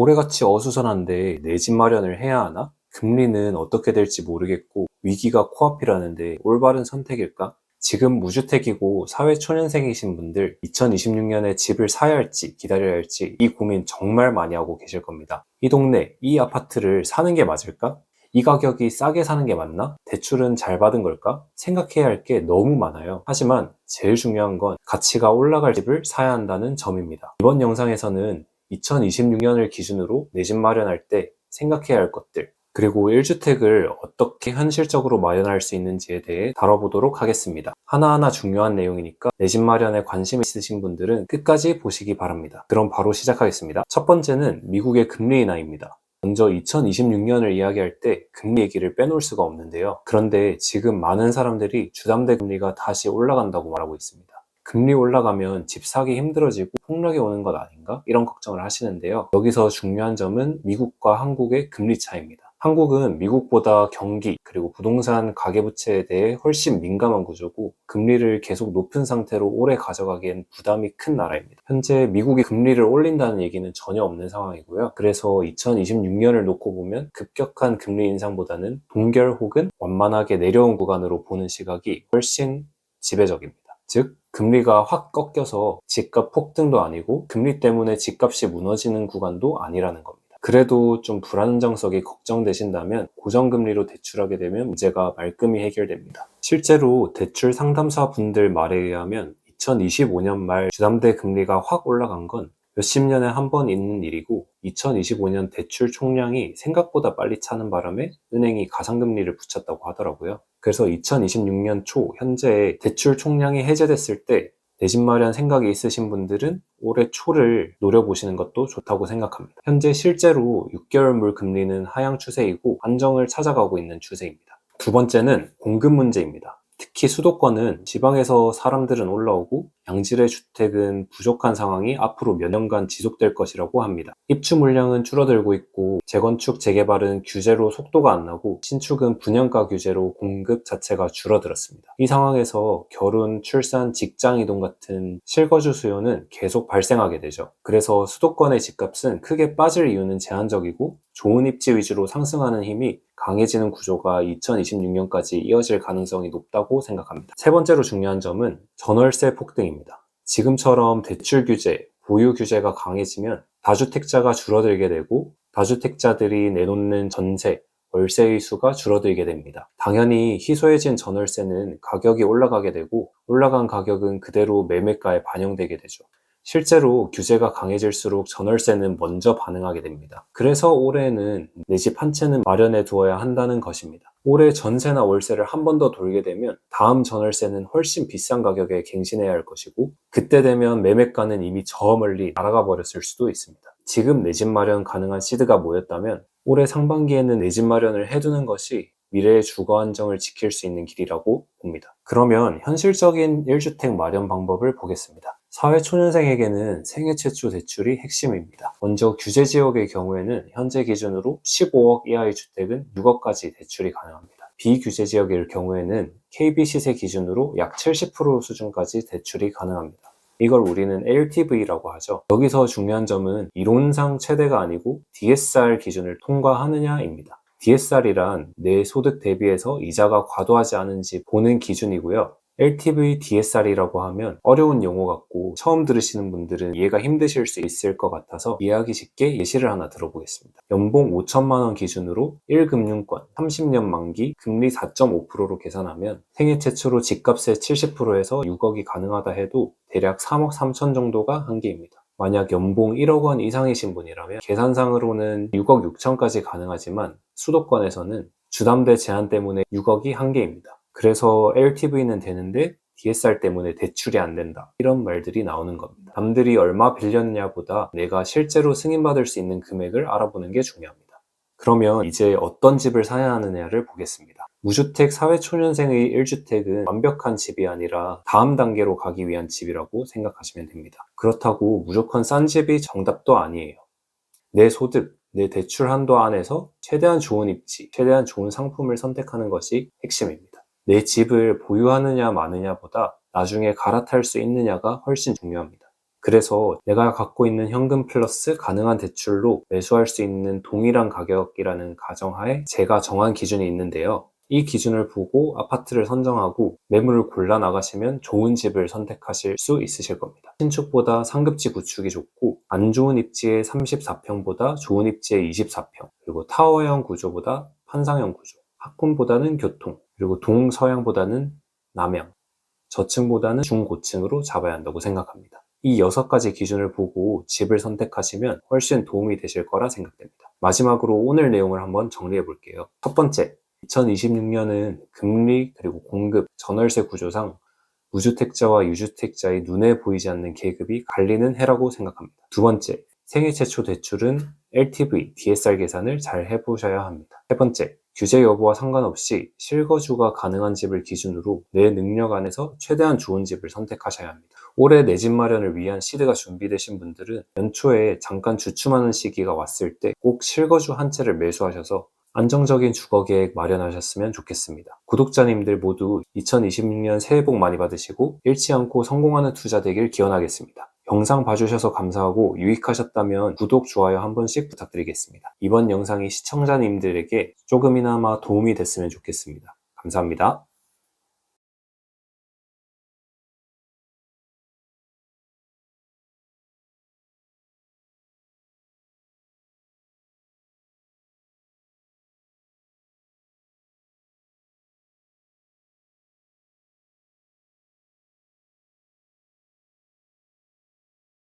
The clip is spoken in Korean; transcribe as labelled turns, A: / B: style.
A: 올해같이 어수선한데 내 집 마련을 해야 하나? 금리는 어떻게 될지 모르겠고 위기가 코앞이라는데 올바른 선택일까? 지금 무주택이고 사회초년생이신 분들 2026년에 집을 사야 할지 기다려야 할지 이 고민 정말 많이 하고 계실 겁니다. 이 동네, 이 아파트를 사는 게 맞을까? 이 가격이 싸게 사는 게 맞나? 대출은 잘 받은 걸까? 생각해야 할 게 너무 많아요. 하지만 제일 중요한 건 가치가 올라갈 집을 사야 한다는 점입니다. 이번 영상에서는 2026년을 기준으로 내 집 마련할 때 생각해야 할 것들, 그리고 1주택을 어떻게 현실적으로 마련할 수 있는지에 대해 다뤄보도록 하겠습니다. 하나하나 중요한 내용이니까 내 집 마련에 관심 있으신 분들은 끝까지 보시기 바랍니다. 그럼 바로 시작하겠습니다. 첫 번째는 미국의 금리 인하입니다. 먼저 2026년을 이야기할 때 금리 얘기를 빼놓을 수가 없는데요. 그런데 지금 많은 사람들이 주담대 금리가 다시 올라간다고 말하고 있습니다. 금리 올라가면 집 사기 힘들어지고 폭락이 오는 것 아닌가? 이런 걱정을 하시는데요. 여기서 중요한 점은 미국과 한국의 금리 차이입니다. 한국은 미국보다 경기 그리고 부동산 가계부채에 대해 훨씬 민감한 구조고 금리를 계속 높은 상태로 오래 가져가기엔 부담이 큰 나라입니다. 현재 미국이 금리를 올린다는 얘기는 전혀 없는 상황이고요. 그래서 2026년을 놓고 보면 급격한 금리 인상보다는 동결 혹은 완만하게 내려온 구간으로 보는 시각이 훨씬 지배적입니다. 즉 금리가 확 꺾여서 집값 폭등도 아니고 금리 때문에 집값이 무너지는 구간도 아니라는 겁니다. 그래도 좀 불안정성이 걱정되신다면 고정금리로 대출하게 되면 문제가 말끔히 해결됩니다. 실제로 대출 상담사 분들 말에 의하면 2025년 말 주담대 금리가 확 올라간 건 몇십 년에 한 번 있는 일이고 2025년 대출 총량이 생각보다 빨리 차는 바람에 은행이 가상금리를 붙였다고 하더라고요. 그래서 2026년 초 현재 대출 총량이 해제됐을 때 내 집 마련 생각이 있으신 분들은 올해 초를 노려보시는 것도 좋다고 생각합니다. 현재 실제로 6개월물 금리는 하향 추세이고 안정을 찾아가고 있는 추세입니다. 두 번째는 공급 문제입니다. 특히 수도권은 지방에서 사람들은 올라오고 양질의 주택은 부족한 상황이 앞으로 몇 년간 지속될 것이라고 합니다. 입주 물량은 줄어들고 있고 재건축, 재개발은 규제로 속도가 안 나고 신축은 분양가 규제로 공급 자체가 줄어들었습니다. 이 상황에서 결혼, 출산, 직장 이동 같은 실거주 수요는 계속 발생하게 되죠. 그래서 수도권의 집값은 크게 빠질 이유는 제한적이고 좋은 입지 위주로 상승하는 힘이 강해지는 구조가 2026년까지 이어질 가능성이 높다고 생각합니다. 세 번째로 중요한 점은 전월세 폭등입니다. 지금처럼 대출 규제, 보유 규제가 강해지면 다주택자가 줄어들게 되고 다주택자들이 내놓는 전세, 월세의 수가 줄어들게 됩니다. 당연히 희소해진 전월세는 가격이 올라가게 되고 올라간 가격은 그대로 매매가에 반영되게 되죠. 실제로 규제가 강해질수록 전월세는 먼저 반응하게 됩니다. 그래서 올해는 내 집 한 채는 마련해 두어야 한다는 것입니다. 올해 전세나 월세를 한 번 더 돌게 되면 다음 전월세는 훨씬 비싼 가격에 갱신해야 할 것이고 그때 되면 매매가는 이미 저 멀리 날아가 버렸을 수도 있습니다. 지금 내 집 마련 가능한 시드가 모였다면 올해 상반기에는 내 집 마련을 해두는 것이 미래의 주거 안정을 지킬 수 있는 길이라고 봅니다. 그러면 현실적인 1주택 마련 방법을 보겠습니다. 사회초년생에게는 생애 최초 대출이 핵심입니다. 먼저 규제지역의 경우에는 현재 기준으로 15억 이하의 주택은 6억까지 대출이 가능합니다. 비규제지역일 경우에는 KB 시세 기준으로 약 70% 수준까지 대출이 가능합니다. 이걸 우리는 LTV라고 하죠. 여기서 중요한 점은 이론상 최대가 아니고 DSR 기준을 통과하느냐입니다. DSR이란 내 소득 대비해서 이자가 과도하지 않은지 보는 기준이고요. LTV DSR이라고 하면 어려운 용어 같고 처음 들으시는 분들은 이해가 힘드실 수 있을 것 같아서 이해하기 쉽게 예시를 하나 들어보겠습니다. 연봉 5천만 원 기준으로 1금융권 30년 만기 금리 4.5%로 계산하면 생애 최초로 집값의 70%에서 6억이 가능하다 해도 대략 3억 3천 정도가 한계입니다. 만약 연봉 1억 원 이상이신 분이라면 계산상으로는 6억 6천까지 가능하지만 수도권에서는 주담대 제한 때문에 6억이 한계입니다. 그래서 LTV는 되는데 DSR 때문에 대출이 안 된다. 이런 말들이 나오는 겁니다. 남들이 얼마 빌렸냐보다 내가 실제로 승인받을 수 있는 금액을 알아보는 게 중요합니다. 그러면 이제 어떤 집을 사야 하느냐를 보겠습니다. 무주택 사회초년생의 1주택은 완벽한 집이 아니라 다음 단계로 가기 위한 집이라고 생각하시면 됩니다. 그렇다고 무조건 싼 집이 정답도 아니에요. 내 소득, 내 대출 한도 안에서 최대한 좋은 입지, 최대한 좋은 상품을 선택하는 것이 핵심입니다. 내 집을 보유하느냐 마느냐보다 나중에 갈아탈 수 있느냐가 훨씬 중요합니다. 그래서 내가 갖고 있는 현금 플러스 가능한 대출로 매수할 수 있는 동일한 가격이라는 가정하에 제가 정한 기준이 있는데요. 이 기준을 보고 아파트를 선정하고 매물을 골라 나가시면 좋은 집을 선택하실 수 있으실 겁니다. 신축보다 상급지 구축이 좋고 안 좋은 입지의 34평보다 좋은 입지의 24평, 그리고 타워형 구조보다 판상형 구조, 학군보다는 교통, 그리고 동서양보다는 남양, 저층보다는 중고층으로 잡아야 한다고 생각합니다. 이 6가지 기준을 보고 집을 선택하시면 훨씬 도움이 되실 거라 생각됩니다. 마지막으로 오늘 내용을 한번 정리해 볼게요. 첫 번째, 2026년은 금리 그리고 공급, 전월세 구조상 무주택자와 유주택자의 눈에 보이지 않는 계급이 갈리는 해라고 생각합니다. 두 번째, 생애 최초 대출은 LTV, DSR 계산을 잘 해보셔야 합니다. 세 번째, 규제 여부와 상관없이 실거주가 가능한 집을 기준으로 내 능력 안에서 최대한 좋은 집을 선택하셔야 합니다. 올해 내 집 마련을 위한 시드가 준비되신 분들은 연초에 잠깐 주춤하는 시기가 왔을 때 꼭 실거주 한 채를 매수하셔서 안정적인 주거계획 마련하셨으면 좋겠습니다. 구독자님들 모두 2026년 새해 복 많이 받으시고 잃지 않고 성공하는 투자 되길 기원하겠습니다. 영상 봐주셔서 감사하고 유익하셨다면 구독, 좋아요 한 번씩 부탁드리겠습니다. 이번 영상이 시청자님들에게 조금이나마 도움이 됐으면 좋겠습니다. 감사합니다.